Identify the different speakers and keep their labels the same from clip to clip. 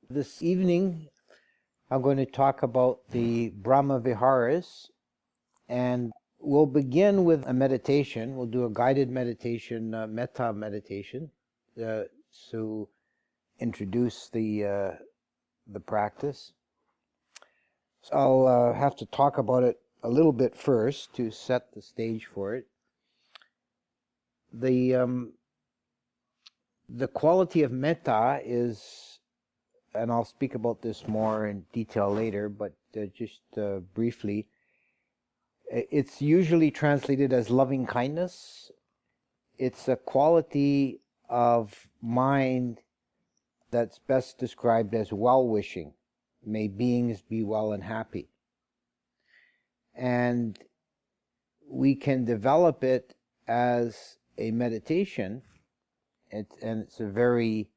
Speaker 1: This evening, I'm going to talk about the Brahmaviharas, and we'll begin with a meditation. We'll do a guided meditation, metta meditation, to introduce the practice. So I'll have to talk about it a little bit first to set the stage for it. The quality of metta is, and I'll speak about this more in detail later, but just briefly, it's usually translated as loving kindness. It's a quality of mind that's best described as well-wishing. May beings be well and happy. And we can develop it as a meditation, and it's a very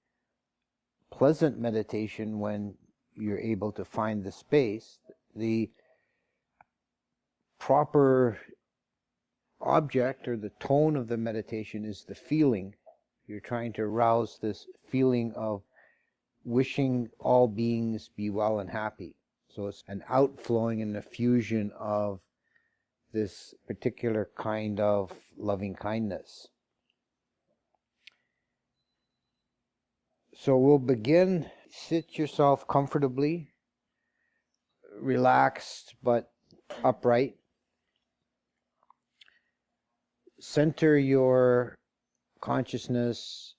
Speaker 1: pleasant meditation when you're able to find the space. The proper object or the tone of the meditation is the feeling. You're trying to arouse this feeling of wishing all beings be well and happy. So it's an outflowing and a fusion of this particular kind of loving kindness. So we'll begin. Sit yourself comfortably, relaxed but upright. Center your consciousness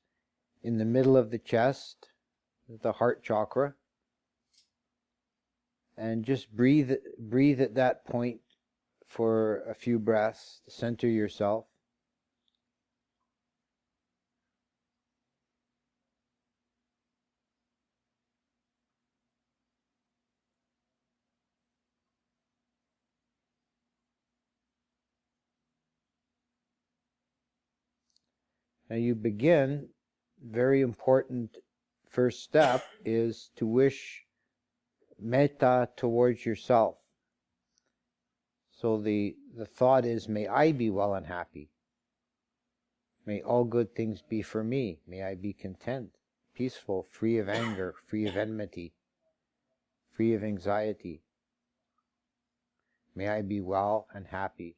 Speaker 1: in the middle of the chest, the heart chakra, and just breathe at that point for a few breaths to center yourself. Now you begin, very important first step is to wish metta towards yourself. So the thought is, may I be well and happy. May all good things be for me. May I be content, peaceful, free of anger, free of enmity, free of anxiety. May I be well and happy.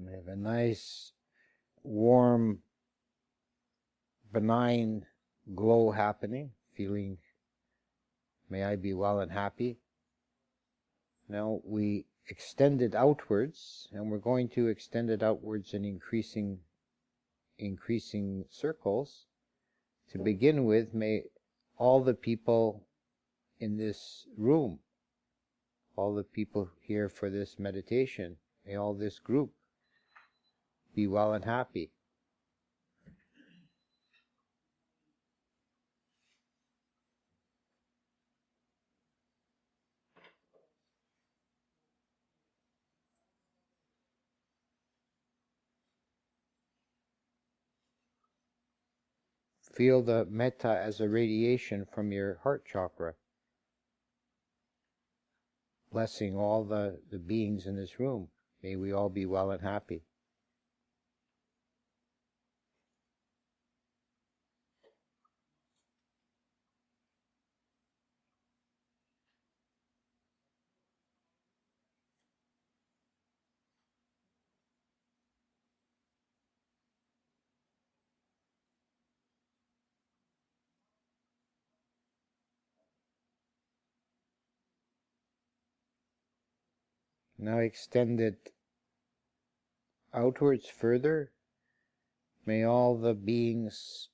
Speaker 1: We have a nice, warm, benign glow happening, feeling, may I be well and happy. Now we extend it outwards, and we're going to extend it outwards in increasing circles. To begin with, may all the people in this room, all the people here for this meditation, may all this group be well and happy. Feel the metta as a radiation from your heart chakra, blessing all the beings in this room. May we all be well and happy. Now extend it outwards further May all the beings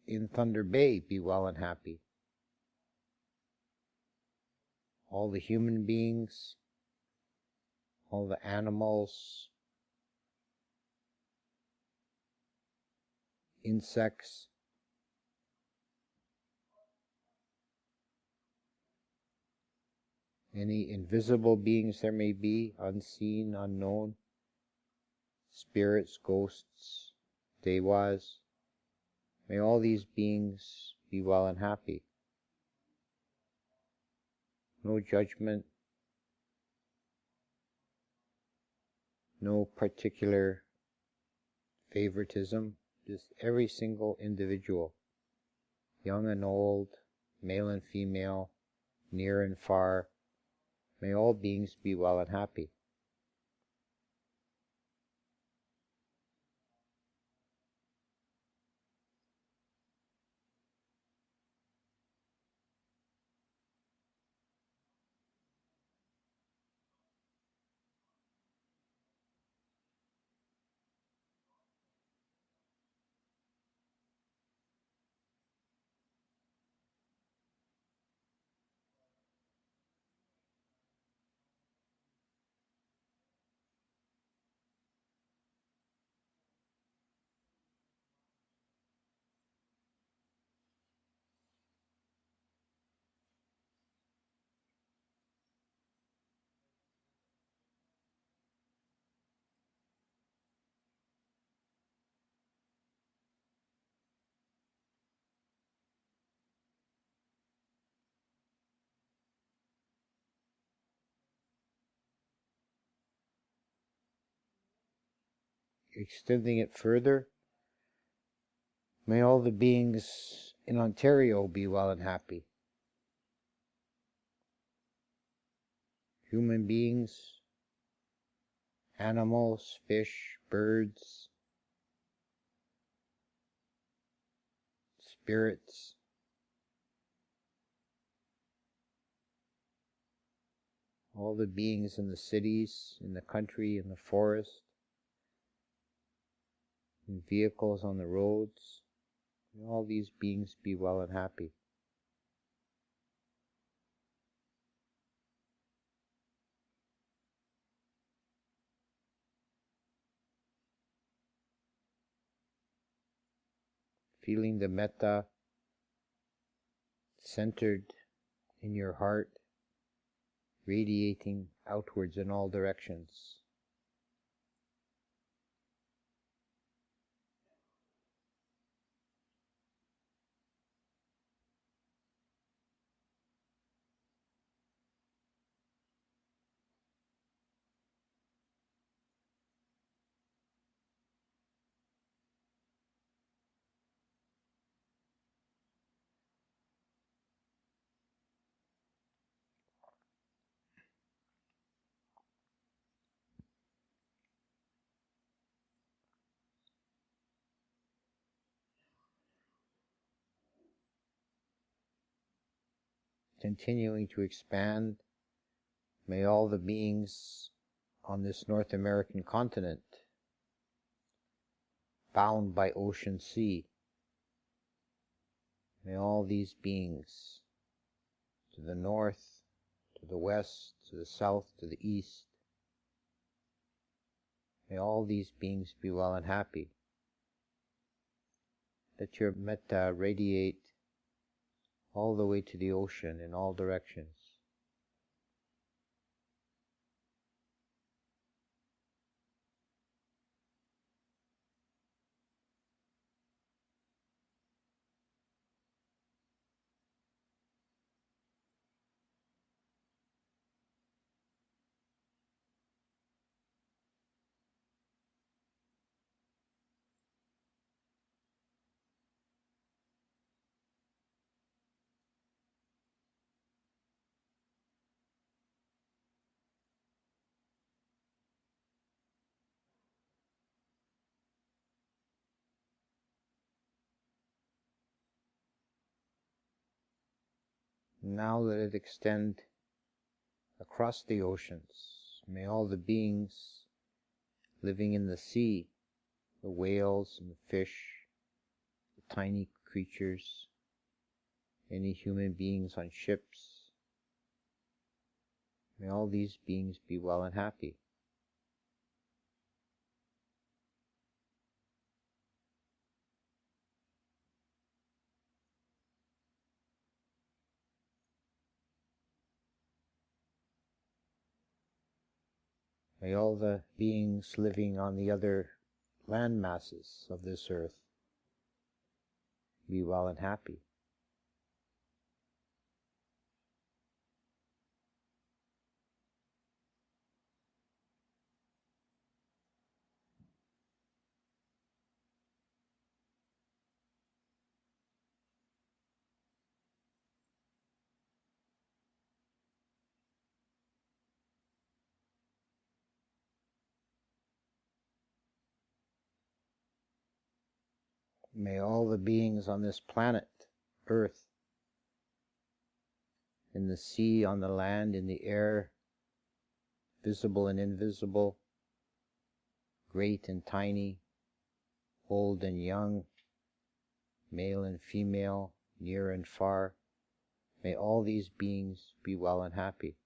Speaker 1: in Thunder Bay be well and happy. All the human beings, all the animals, insects, any invisible beings there may be, unseen, unknown, spirits, ghosts, devas, may all these beings be well and happy. No judgment, no particular favoritism, just every single individual, young and old, male and female, near and far, may all beings be well and happy. Extending it further, may all the beings in Ontario be well and happy. Human beings, animals, fish, birds, spirits, all the beings in the cities, in the country, in the forest, in vehicles on the roads, may all these beings be well and happy. Feeling the metta centered in your heart, radiating outwards in all directions. Continuing to expand, may all the beings on this North American continent, bound by ocean sea, may all these beings to the north, to the west, to the south, to the east, may all these beings be well and happy. Let your metta radiate all the way to the ocean in all directions. Now let it extend across the oceans. May all the beings living in the sea the whales and the fish, the tiny creatures, any human beings on ships. May all these beings be well and happy. May all the beings living on the other land masses of this earth be well and happy. May all the beings on this planet, Earth, in the sea, on the land, in the air, visible and invisible, great and tiny, old and young, male and female, near and far, may all these beings be well and happy.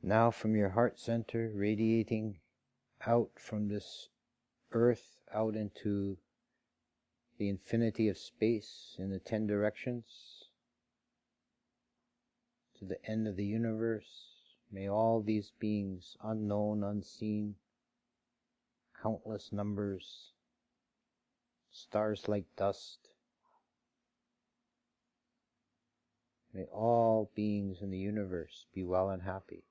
Speaker 1: Now from your heart center, radiating out from this earth, out into the infinity of space in the 10 directions, to the end of the universe, may all these beings, unknown, unseen, countless numbers, stars like dust, may all beings in the universe be well and happy.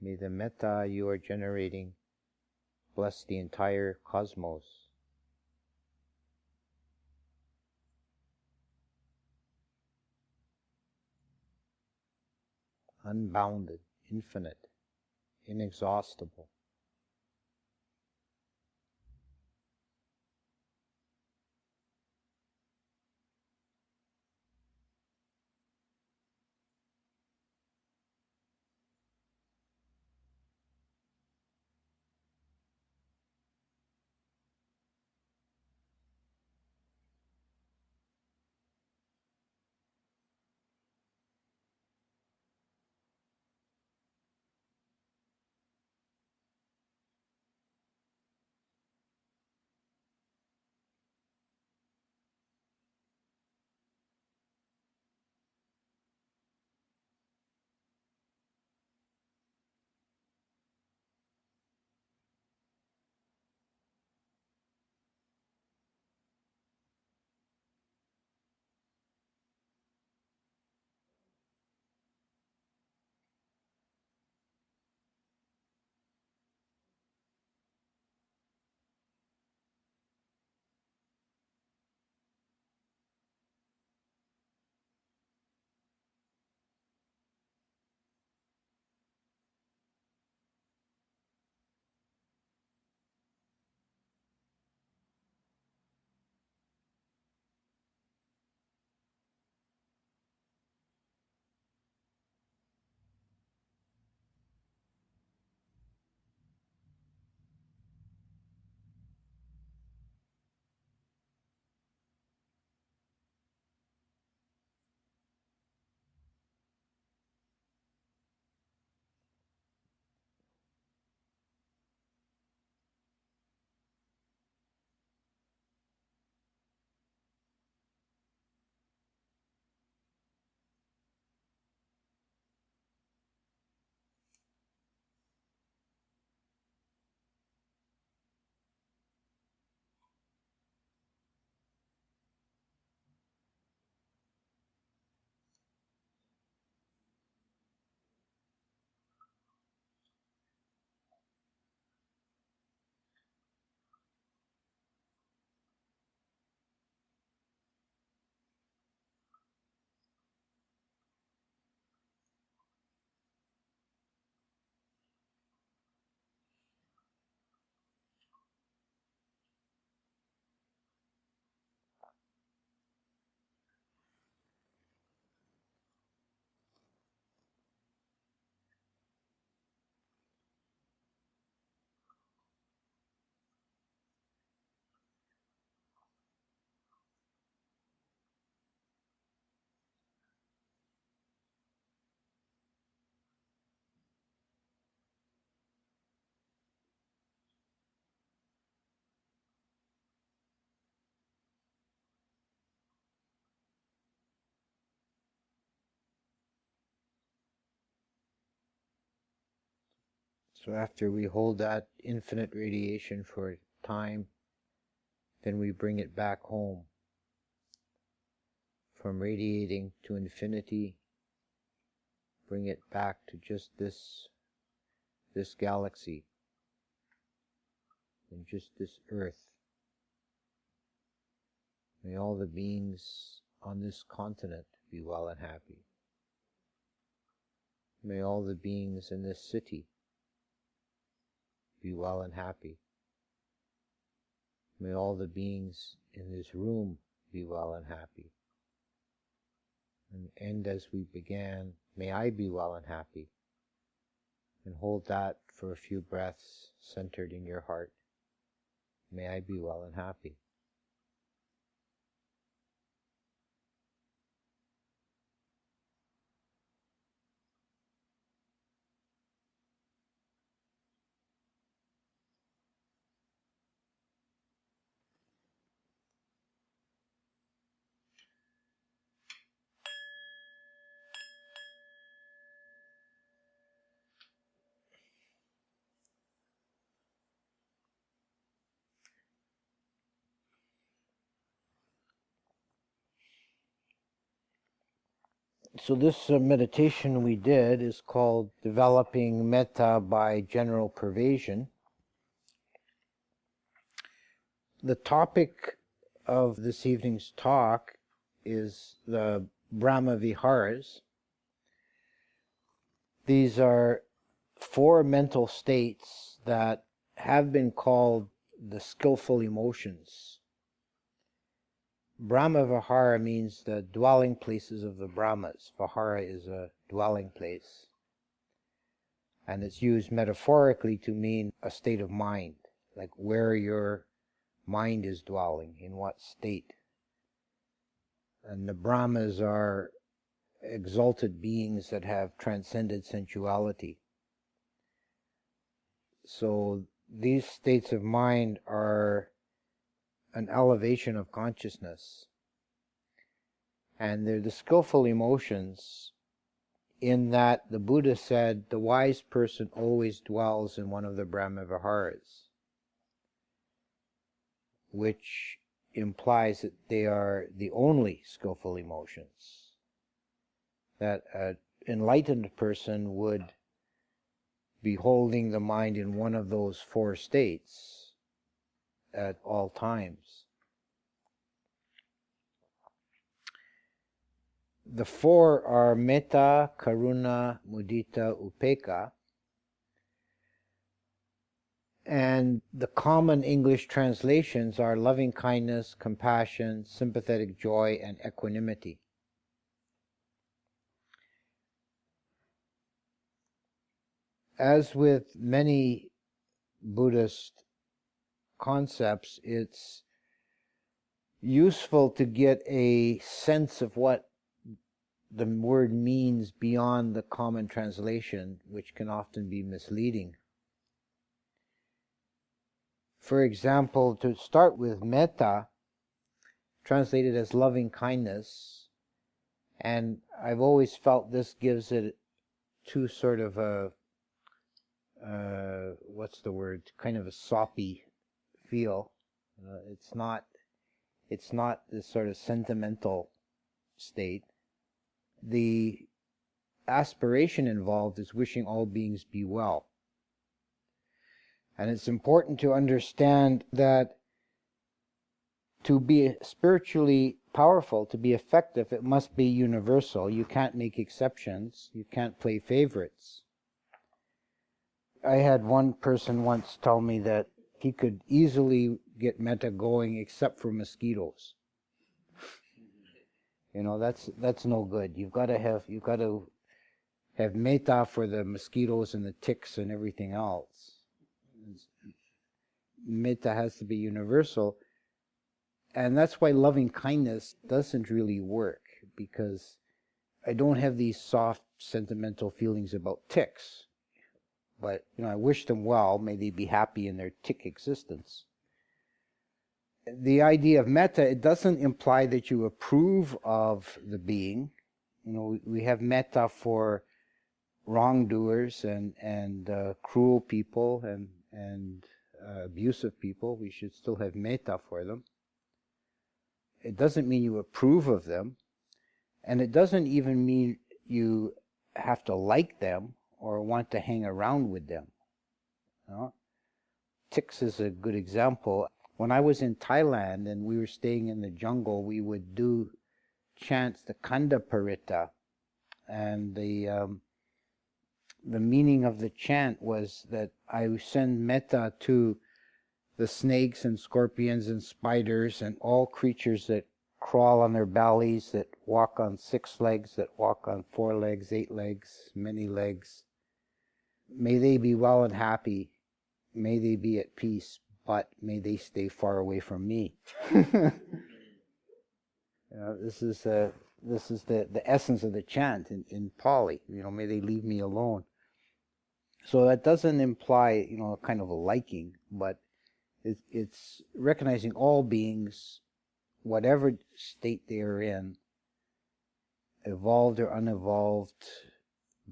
Speaker 1: May the metta you are generating bless the entire cosmos. Unbounded, infinite, inexhaustible. So after we hold that infinite radiation for time, then we bring it back home. From radiating to infinity, bring it back to just this galaxy and just this earth. May all the beings on this continent be well and happy. May all the beings in this city be well and happy. May all the beings in this room be well and happy. And end as we began, may I be well and happy. And hold that for a few breaths centered in your heart. May I be well and happy. So this meditation we did is called Developing Metta by General Pervasion. The topic of this evening's talk is the Brahmaviharas. These are 4 mental states that have been called the skillful emotions. Brahmavihara means the dwelling places of the Brahmas. Vihara is a dwelling place. And it's used metaphorically to mean a state of mind, like where your mind is dwelling, in what state. And the Brahmas are exalted beings that have transcended sensuality. So these states of mind are an elevation of consciousness. And they're the skillful emotions in that the Buddha said the wise person always dwells in one of the Brahmaviharas, which implies that they are the only skillful emotions. That an enlightened person would be holding the mind in one of those 4 states at all times. The 4 are Metta, Karuna, Mudita, Upekkha. And the common English translations are loving kindness, compassion, sympathetic joy, and equanimity. As with many Buddhist concepts, it's useful to get a sense of what the word means beyond the common translation, which can often be misleading. For example, to start with metta, translated as loving kindness, and I've always felt this gives it too sort of a kind of a soppy feel. It's not this sort of sentimental state. The aspiration involved is wishing all beings be well. And it's important to understand that to be spiritually powerful, to be effective, it must be universal. You can't make exceptions. You can't play favorites. I had one person once tell me that he could easily get metta going except for mosquitoes. That's no good. You've got to have metta for the mosquitoes and the ticks and everything else. Metta has to be universal. And that's why loving kindness doesn't really work, because I don't have these soft, sentimental feelings about ticks. But, I wish them well. May they be happy in their tick existence. The idea of metta, it doesn't imply that you approve of the being. We have metta for wrongdoers and cruel people and abusive people, we should still have metta for them. It doesn't mean you approve of them, and it doesn't even mean you have to like them or want to hang around with them. You know? Ticks is a good example. When I was in Thailand and we were staying in the jungle, we would do chants, the Kanda Parita, and the meaning of the chant was that I send metta to the snakes and scorpions and spiders and all creatures that crawl on their bellies, that walk on 6 legs, that walk on 4 legs, 8 legs, many legs. May they be well and happy. May they be at peace, but may they stay far away from me. This is the essence of the chant in Pali. May they leave me alone. So that doesn't imply, kind of a liking, but it's recognizing all beings, whatever state they are in, evolved or unevolved,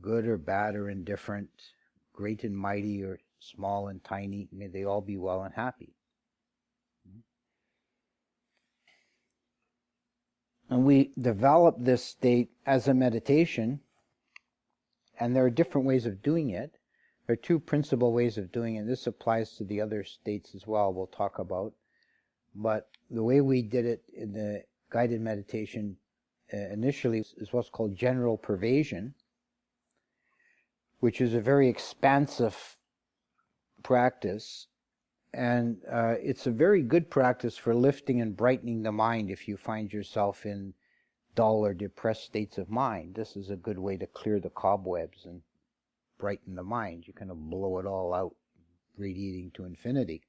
Speaker 1: good or bad or indifferent, great and mighty or small and tiny, may they all be well and happy. And we develop this state as a meditation, and there are different ways of doing it. There are 2 principal ways of doing it. This applies to the other states as well, we'll talk about. But the way we did it in the guided meditation initially is what's called general pervasion, which is a very expansive practice. And it's a very good practice for lifting and brightening the mind if you find yourself in dull or depressed states of mind. This is a good way to clear the cobwebs and brighten the mind. You kind of blow it all out, radiating to infinity.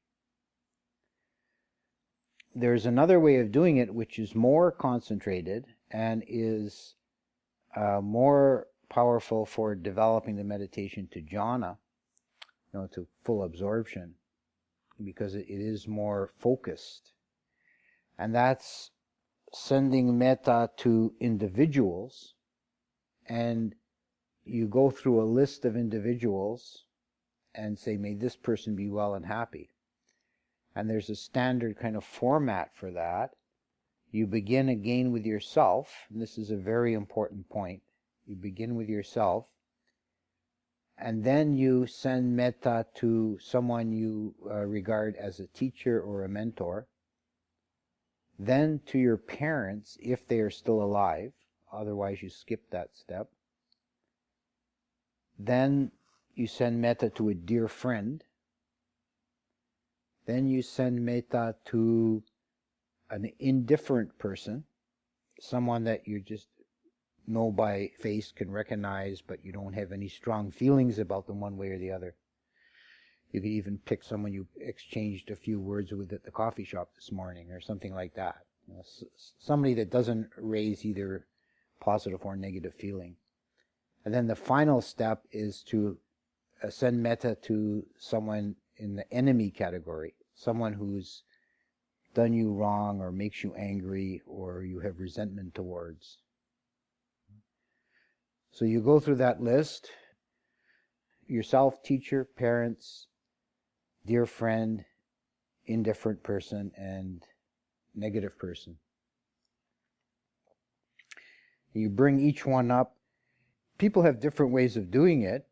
Speaker 1: There's another way of doing it which is more concentrated and is more powerful for developing the meditation to jhana, to full absorption, because it is more focused. And that's sending metta to individuals, and you go through a list of individuals and say, may this person be well and happy. And there's a standard kind of format for that. You begin again with yourself, and this is a very important point. You begin with yourself, and then you send metta to someone you regard as a teacher or a mentor, then to your parents if they are still alive, otherwise you skip that step. Then you send metta to a dear friend. Then you send metta to an indifferent person, someone that you just know by face, can recognize, but you don't have any strong feelings about them one way or the other. You could even pick someone you exchanged a few words with at the coffee shop this morning or something like that. Somebody that doesn't raise either positive or negative feeling. And then the final step is to send metta to someone in the enemy category, someone who's done you wrong or makes you angry or you have resentment towards. So you go through that list: yourself, teacher, parents, dear friend, indifferent person, and negative person. You bring each one up. People have different ways of doing it.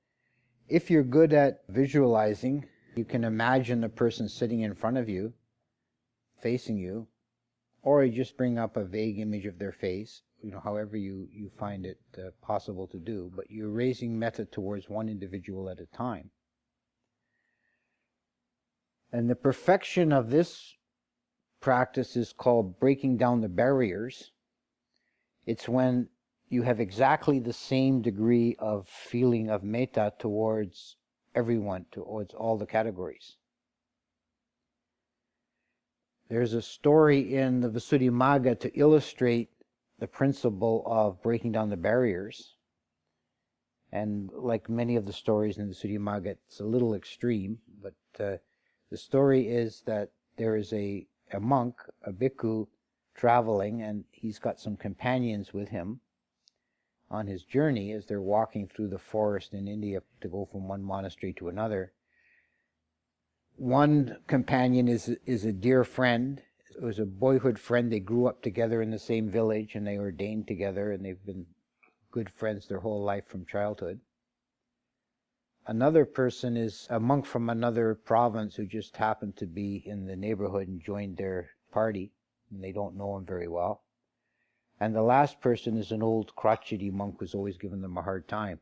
Speaker 1: If you're good at visualizing, you can imagine the person sitting in front of you, facing you, or you just bring up a vague image of their face, however you find it possible to do, but you're raising metta towards one individual at a time. And the perfection of this practice is called breaking down the barriers. It's when you have exactly the same degree of feeling of metta towards everyone, towards all the categories. There's a story in the Visuddhimagga to illustrate the principle of breaking down the barriers. And like many of the stories in the Visuddhimagga, it's a little extreme, but the story is that there is a monk, a bhikkhu, traveling, and he's got some companions with him on his journey, as they're walking through the forest in India to go from one monastery to another. One companion is a dear friend. It was a boyhood friend. They grew up together in the same village, and they ordained together, and they've been good friends their whole life from childhood. Another person is a monk from another province who just happened to be in the neighborhood and joined their party, and they don't know him very well. And the last person is an old crotchety monk who's always given them a hard time.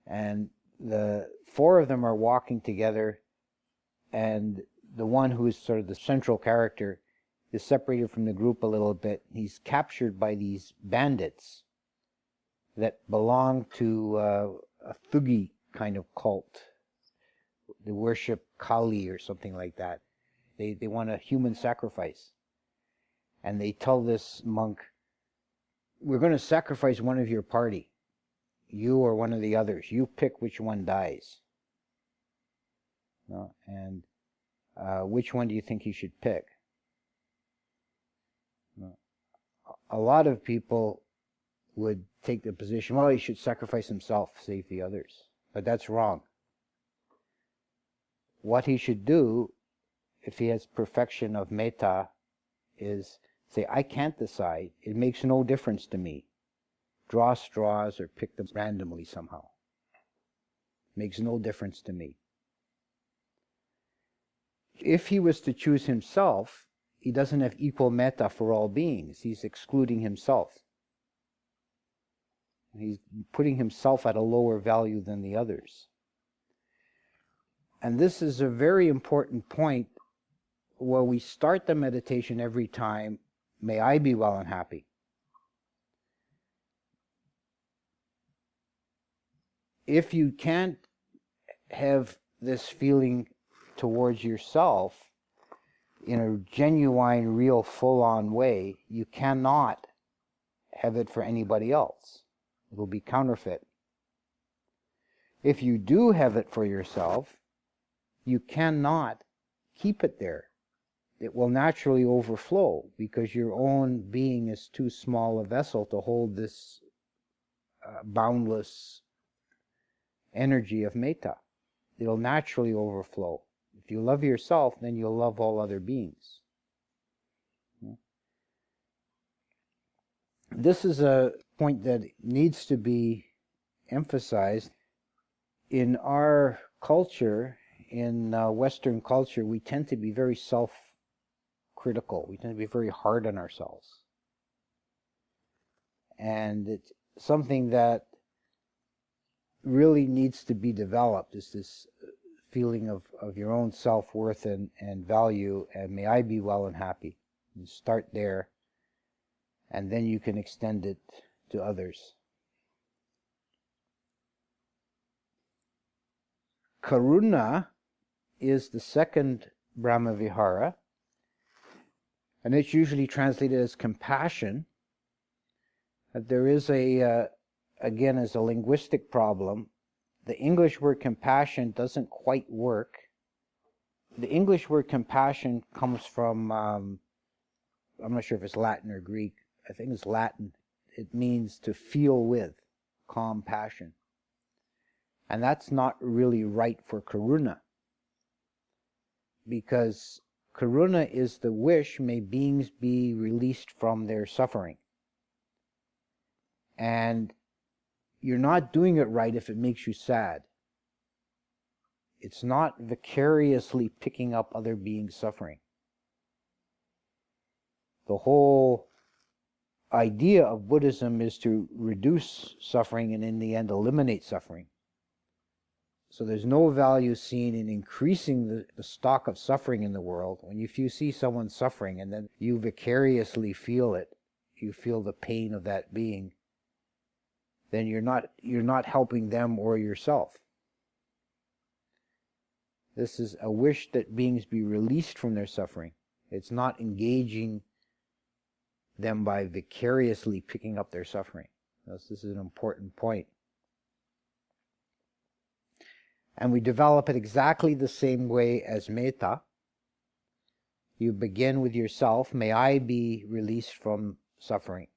Speaker 1: And the four of them are walking together, and the one who is sort of the central character is separated from the group a little bit. He's captured by these bandits that belong to a Thugi kind of cult. They worship Kali or something like that. They want a human sacrifice. And they tell this monk, we're going to sacrifice one of your party, you or one of the others. You pick which one dies. No? And which one do you think you should pick? No. A lot of people would take the position, well, he should sacrifice himself, save the others. But that's wrong. What he should do, if he has perfection of metta, is say, I can't decide. It makes no difference to me. Draw straws or pick them randomly somehow. Makes no difference to me. If he was to choose himself, he doesn't have equal metta for all beings. He's excluding himself. He's putting himself at a lower value than the others. And this is a very important point where we start the meditation every time, may I be well and happy. If you can't have this feeling towards yourself in a genuine, real, full-on way, you cannot have it for anybody else. It will be counterfeit. If you do have it for yourself, you cannot keep it there. It will naturally overflow because your own being is too small a vessel to hold this boundless energy of metta. It'll naturally overflow. If you love yourself, then you'll love all other beings. This is a point that needs to be emphasized. In our culture, in Western culture, we tend to be very self-critical. We tend to be very hard on ourselves. And it's something that really needs to be developed, is this feeling of your own self-worth and value, and may I be well and happy. You start there, and then you can extend it to others. Karuna is the second Brahmavihara, and it's usually translated as compassion. There is again, as a linguistic problem, the English word compassion doesn't quite work. The English word compassion comes from, I'm not sure if it's Latin or Greek. I think it's Latin. It means to feel with, compassion. And that's not really right for karuna, because karuna is the wish, may beings be released from their suffering. And you're not doing it right if it makes you sad. It's not vicariously picking up other beings' suffering. The whole idea of Buddhism is to reduce suffering and in the end eliminate suffering. So there's no value seen in increasing the stock of suffering in the world. If you see someone suffering and then you vicariously feel it, you feel the pain of that being, then you're not helping them or yourself. This is a wish that beings be released from their suffering. It's not engaging them by vicariously picking up their suffering. This is an important point. And we develop it exactly the same way as metta. You begin with yourself, may I be released from suffering.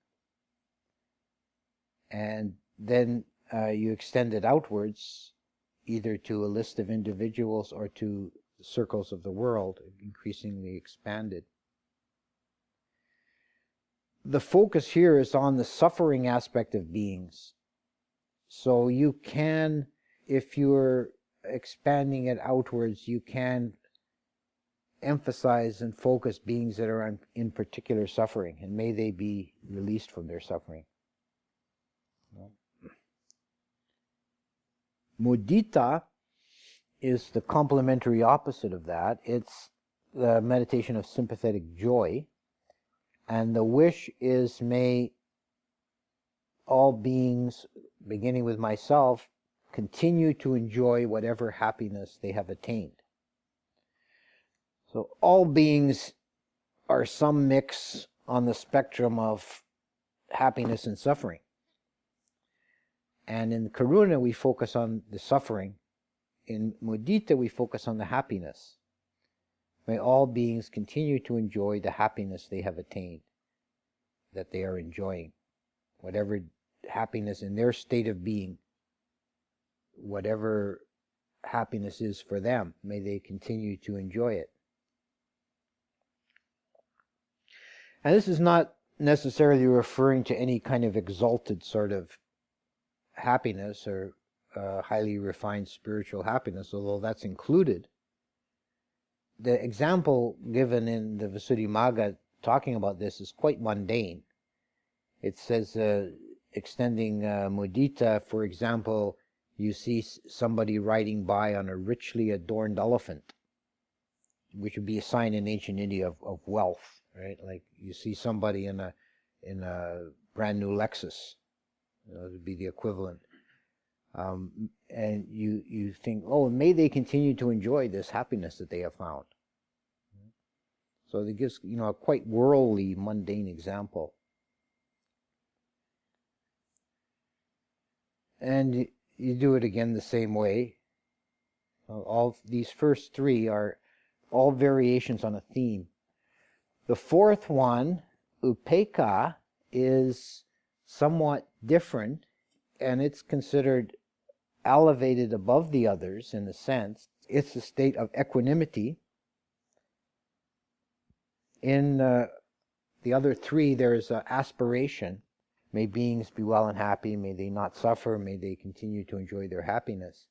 Speaker 1: And then you extend it outwards, either to a list of individuals or to circles of the world, increasingly expanded. The focus here is on the suffering aspect of beings. So you can, if you're expanding it outwards, you can emphasize and focus beings that are in particular suffering, and may they be released from their suffering. Mudita is the complementary opposite of that. It's the meditation of sympathetic joy. And the wish is, may all beings, beginning with myself, continue to enjoy whatever happiness they have attained. So all beings are some mix on the spectrum of happiness and suffering. And in Karuna, we focus on the suffering. In Mudita, we focus on the happiness. May all beings continue to enjoy the happiness they have attained, that they are enjoying. Whatever happiness in their state of being, whatever happiness is for them, may they continue to enjoy it. And this is not necessarily referring to any kind of exalted sort of happiness or highly refined spiritual happiness, although that's included. The example given in the Visuddhimagga talking about this is quite mundane. It says, extending mudita, for example, you see somebody riding by on a richly adorned elephant, which would be a sign in ancient India of wealth, right? Like you see somebody in a brand new Lexus, it would be the equivalent. And you think, oh, may they continue to enjoy this happiness that they have found. So it gives, a quite worldly, mundane example. And you do it again the same way. All these first three are all variations on a theme. The fourth one, upekkha, is somewhat different, and it's considered elevated above the others in a sense. It's a state of equanimity. In the other three, there's aspiration. May beings be well and happy, may they not suffer, may they continue to enjoy their happiness.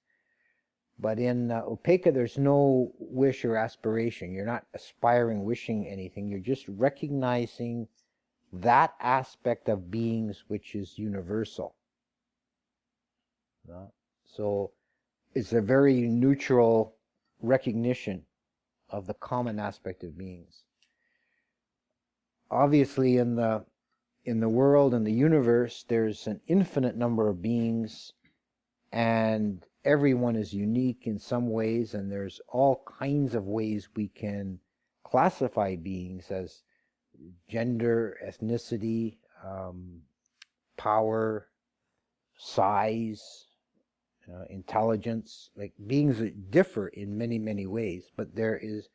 Speaker 1: But in upekkha, there's no wish or aspiration. You're not aspiring, wishing anything. You're just recognizing that aspect of beings which is universal. So it's a very neutral recognition of the common aspect of beings. Obviously, in the world, in the universe, there's an infinite number of beings, and everyone is unique in some ways, and there's all kinds of ways we can classify beings as gender, ethnicity, power, size, intelligence. Like beings that differ in many, many ways, but there is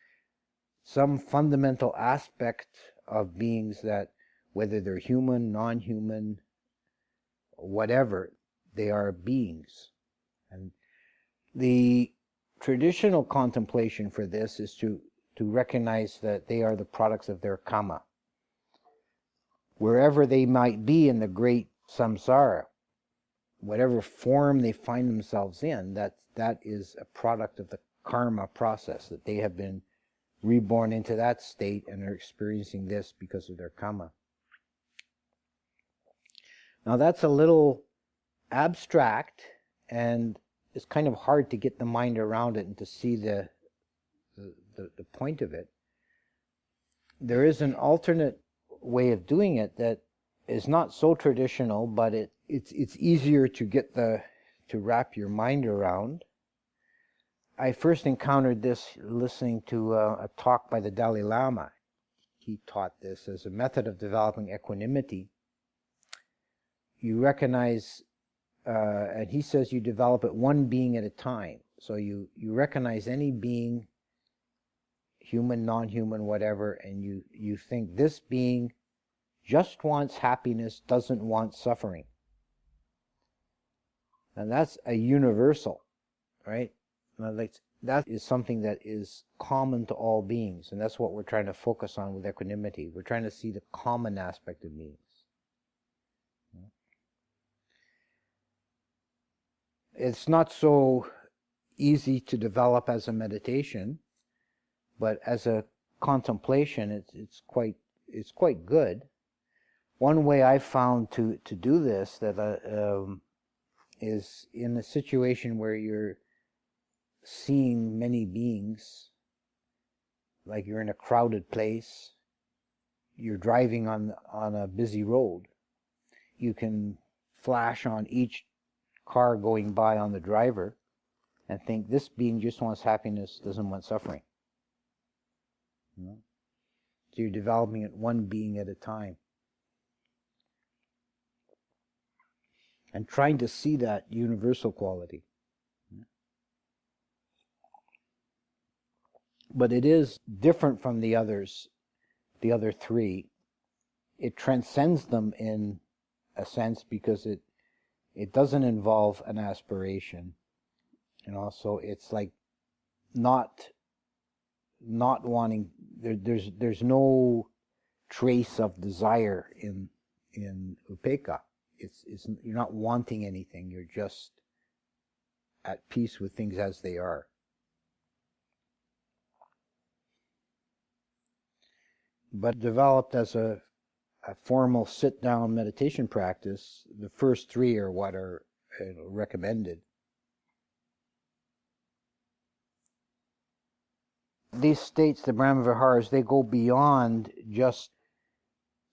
Speaker 1: some fundamental aspect of beings that, whether they're human, non-human, whatever, they are beings. And the traditional contemplation for this is to recognize that they are the products of their karma. Wherever they might be in the great samsara, whatever form they find themselves in, that is a product of the karma process, that they have been reborn into that state and are experiencing this because of their karma. Now that's a little abstract, and it's kind of hard to get the mind around it and to see the point of it. There is an alternate way of doing it that is not so traditional, but it's easier to get to wrap your mind around. I first encountered this listening to a talk by the Dalai Lama. He taught this as a method of developing equanimity. You recognize, and he says you develop it one being at a time. So you recognize any being, human, non-human, whatever, and you think this being just wants happiness, doesn't want suffering. And that's a universal, right? That is something that is common to all beings, and that's what we're trying to focus on with equanimity. We're trying to see the common aspect of beings. It's not so easy to develop as a meditation, but as a contemplation, it's quite good. One way I found to do this is in a situation where you're seeing many beings, like you're in a crowded place, you're driving on a busy road. You can flash on each car going by on the driver and think, this being just wants happiness, doesn't want suffering. So you're developing it one being at a time. And trying to see that universal quality. But it is different from the others, the other three. It transcends them in a sense because it doesn't involve an aspiration. And also it's like not wanting, there's no trace of desire in upekkha. It's you're not wanting anything, you're just at peace with things as they are. But developed as a formal sit-down meditation practice, the first three are what are recommended. These states, the Brahmaviharas, they go beyond just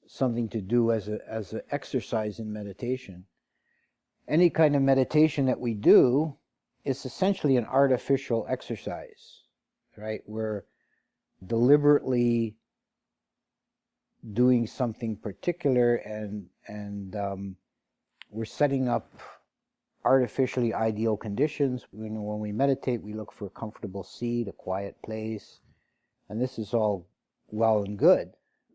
Speaker 1: something to do as an exercise in meditation. Any kind of meditation that we do is essentially an artificial exercise, right? We're deliberately doing something particular, and we're setting up artificially ideal conditions. When we meditate, we look for a comfortable seat, a quiet place, and this is all well and good,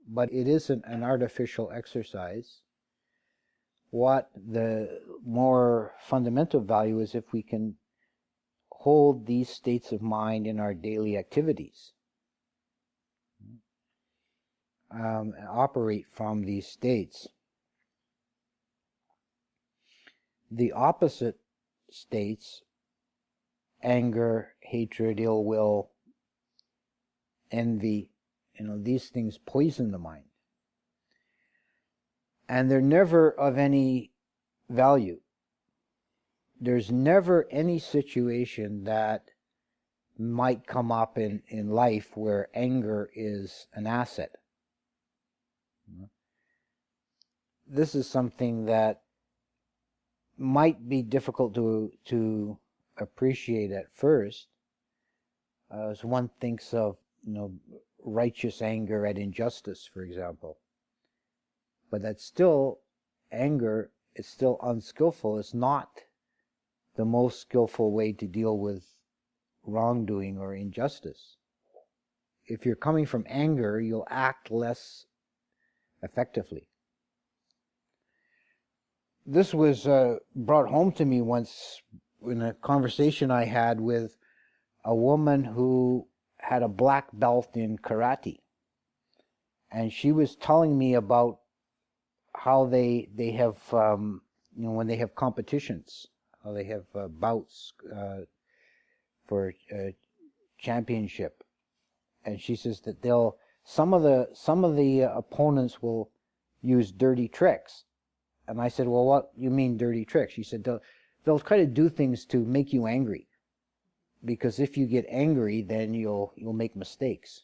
Speaker 1: but it isn't an artificial exercise. What the more fundamental value is if we can hold these states of mind in our daily activities. Operate from these states. The opposite states, anger, hatred, ill will, envy, these things poison the mind. And they're never of any value. There's never any situation that might come up in life where anger is an asset. This is something that might be difficult to appreciate at first, as one thinks of righteous anger at injustice, for example. But that's still anger. It's still unskillful. It's not the most skillful way to deal with wrongdoing or injustice. If you're coming from anger, you'll act less effectively. This was brought home to me once in a conversation I had with a woman who had a black belt in karate. And she was telling me about how they have, when they have competitions, how they have bouts for championship. And she says that some of the opponents will use dirty tricks. And I said, well, what you mean dirty tricks? She said they'll try to do things to make you angry, because if you get angry, then you'll make mistakes.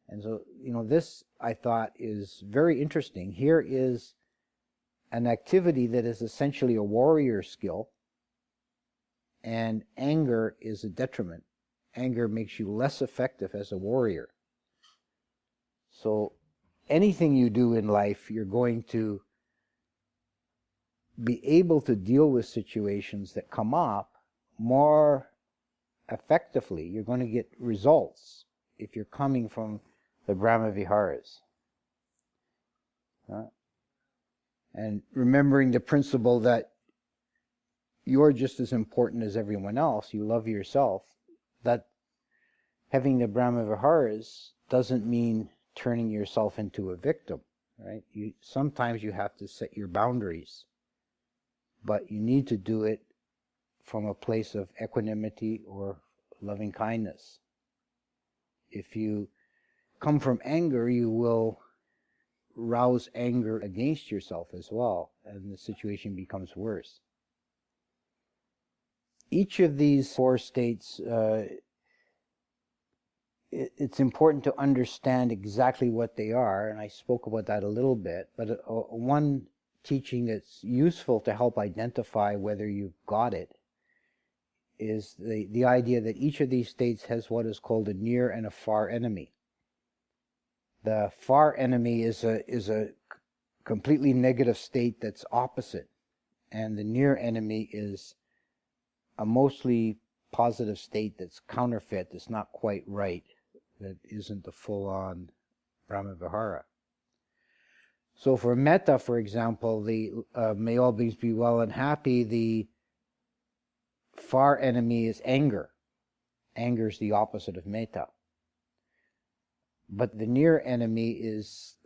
Speaker 1: And so, this I thought is very interesting. Here is an activity that is essentially a warrior skill, and anger is a detriment. Anger makes you less effective as a warrior. So anything you do in life, you're going to be able to deal with situations that come up more effectively. You're going to get results if you're coming from the Brahmaviharas. And remembering the principle that you're just as important as everyone else, you love yourself, that having the Brahmaviharas doesn't mean turning yourself into a victim, right? Sometimes you have to set your boundaries, but you need to do it from a place of equanimity or loving kindness. If you come from anger, you will rouse anger against yourself as well, and the situation becomes worse. Each of these four states, it's important to understand exactly what they are, and I spoke about that a little bit, but one teaching that's useful to help identify whether you've got it is the idea that each of these states has what is called a near and a far enemy. The far enemy is a completely negative state that's opposite, and the near enemy is a mostly positive state that's counterfeit, that's not quite right, that isn't the full-on Brahmavihara. So for metta, for example, the may all beings be well and happy, the far enemy is anger. Anger is the opposite of metta. But the near enemy is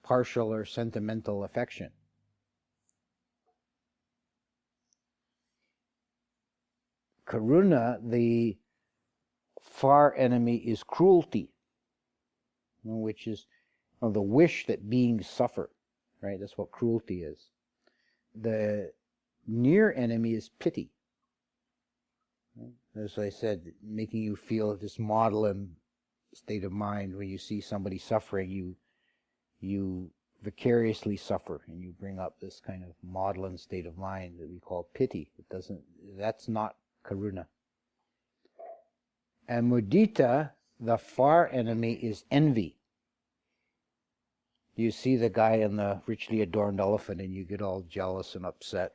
Speaker 1: partial or sentimental affection. Karuna, the far enemy, is cruelty, which is the wish that beings suffer, right? That's what cruelty is. The near enemy is pity. As I said, making you feel this maudlin state of mind. When you see somebody suffering, you vicariously suffer, and you bring up this kind of maudlin state of mind that we call pity. That's not karuna. And mudita, the far enemy, is envy. You see the guy in the richly adorned elephant, and you get all jealous and upset.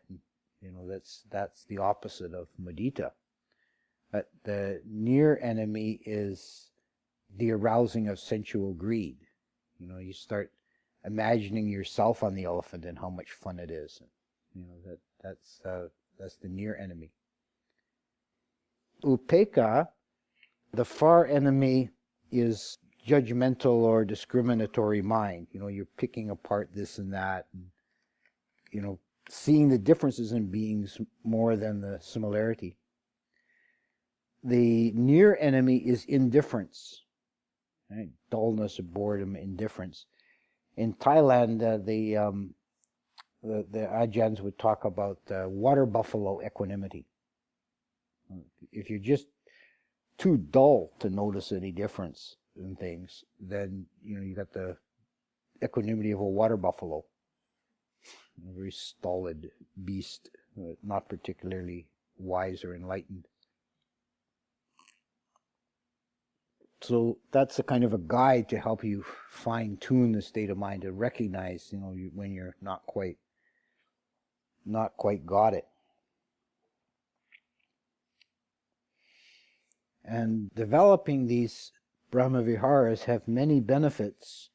Speaker 1: That's the opposite of mudita. But the near enemy is the arousing of sensual greed. You start imagining yourself on the elephant and how much fun it is. That's the near enemy. Upekkha, the far enemy, is judgmental or discriminatory mind. You're picking apart this and that, and seeing the differences in beings more than the similarity. The near enemy is indifference, right? Dullness, boredom, indifference. In Thailand, the Ajahns would talk about water buffalo equanimity. If you're just too dull to notice any difference in things, then you got the equanimity of a water buffalo, a very stolid beast, not particularly wise or enlightened. So that's a kind of a guide to help you fine-tune the state of mind, to recognize, when you're not quite got it. And developing these Brahmaviharas have many benefits.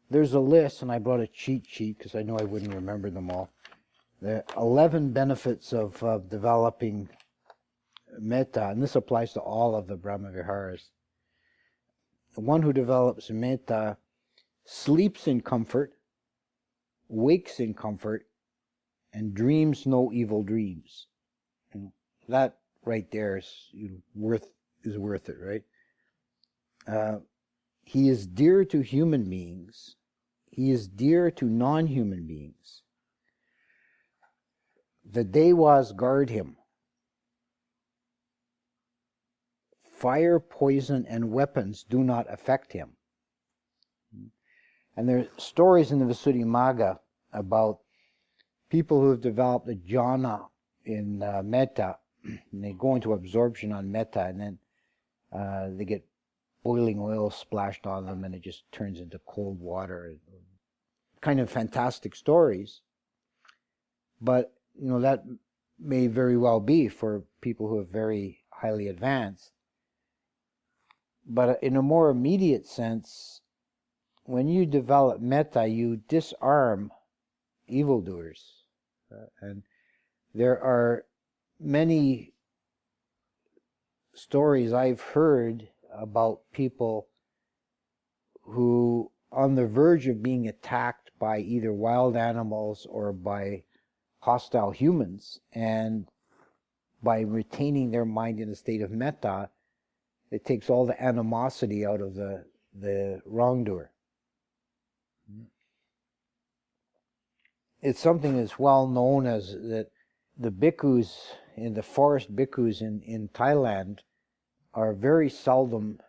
Speaker 1: There's a list, and I brought a cheat sheet because I know I wouldn't remember them all. The 11 benefits of developing metta, and this applies to all of the Brahmaviharas. The one who develops metta sleeps in comfort, wakes in comfort, and dreams no evil dreams. That right there is worth it, right? He is dear to human beings. He is dear to non-human beings. The devas guard him. Fire, poison, and weapons do not affect him. And there are stories in the Visuddhimagga about people who have developed a jhana in metta, and they go into absorption on metta, and then they get boiling oil splashed on them, and it just turns into cold water. Kind of fantastic stories, but that may very well be for people who are very highly advanced. But in a more immediate sense, when you develop metta, you disarm evildoers. And there are many stories I've heard about people who, on the verge of being attacked by either wild animals or by hostile humans, and by retaining their mind in a state of metta, it takes all the animosity out of the wrongdoer. It's something that's well known as that the bhikkhus, in the forest bhikkhus in Thailand, are very seldom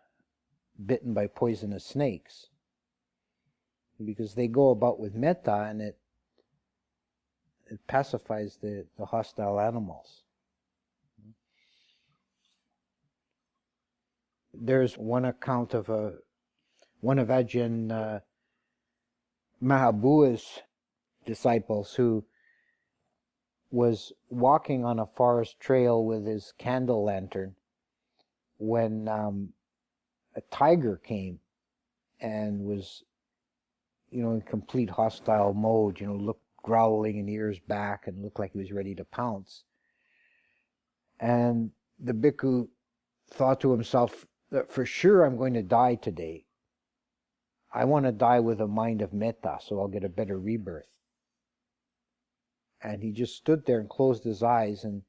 Speaker 1: bitten by poisonous snakes, because they go about with metta, and it pacifies the hostile animals. There's one account of one of Ajahn Mahabua's disciples who was walking on a forest trail with his candle lantern when a tiger came and was, in complete hostile mode, looked growling and ears back and looked like he was ready to pounce. And the bhikkhu thought to himself that for sure I'm going to die today. I want to die with a mind of metta, so I'll get a better rebirth. And he just stood there and closed his eyes and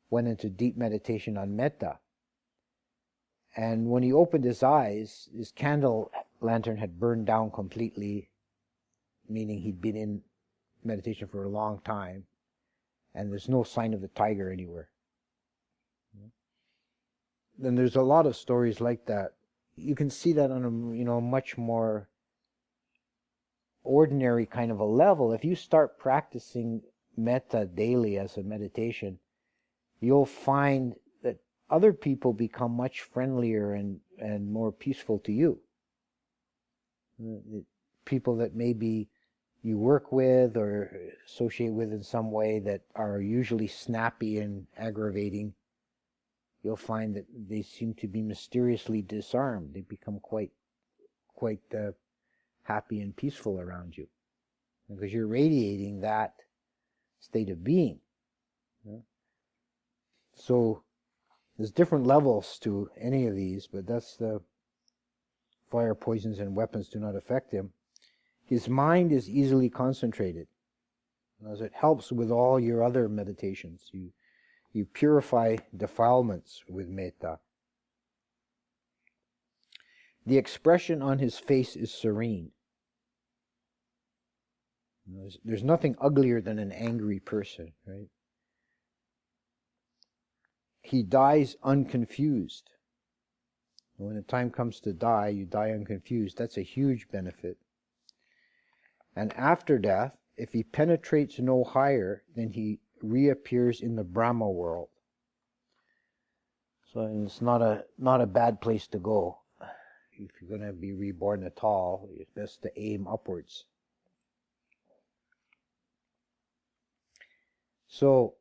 Speaker 1: went into deep meditation on metta. And when he opened his eyes, his candle lantern had burned down completely, meaning he'd been in meditation for a long time, and there's no sign of the tiger anywhere. Then there's a lot of stories like that. You can see that on a much more ordinary kind of a level. If you start practicing metta daily as a meditation, you'll find that other people become much friendlier and more peaceful to you. The people that maybe you work with or associate with in some way that are usually snappy and aggravating, you'll find that they seem to be mysteriously disarmed. They become quite happy and peaceful around you, because you're radiating that state of being. So there's different levels to any of these, but that's the fire, poisons, and weapons do not affect him. His mind is easily concentrated, as it helps with all your other meditations. You purify defilements with metta. The expression on his face is serene. There's nothing uglier than an angry person, right? He dies unconfused. When the time comes to die, you die unconfused. That's a huge benefit. And after death, if he penetrates no higher, then he reappears in the Brahma world. So it's not a bad place to go. If you're going to be reborn at all, it's best to aim upwards. So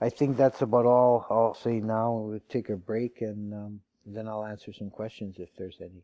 Speaker 1: I think that's about all I'll say now. We'll take a break, and then I'll answer some questions if there's any.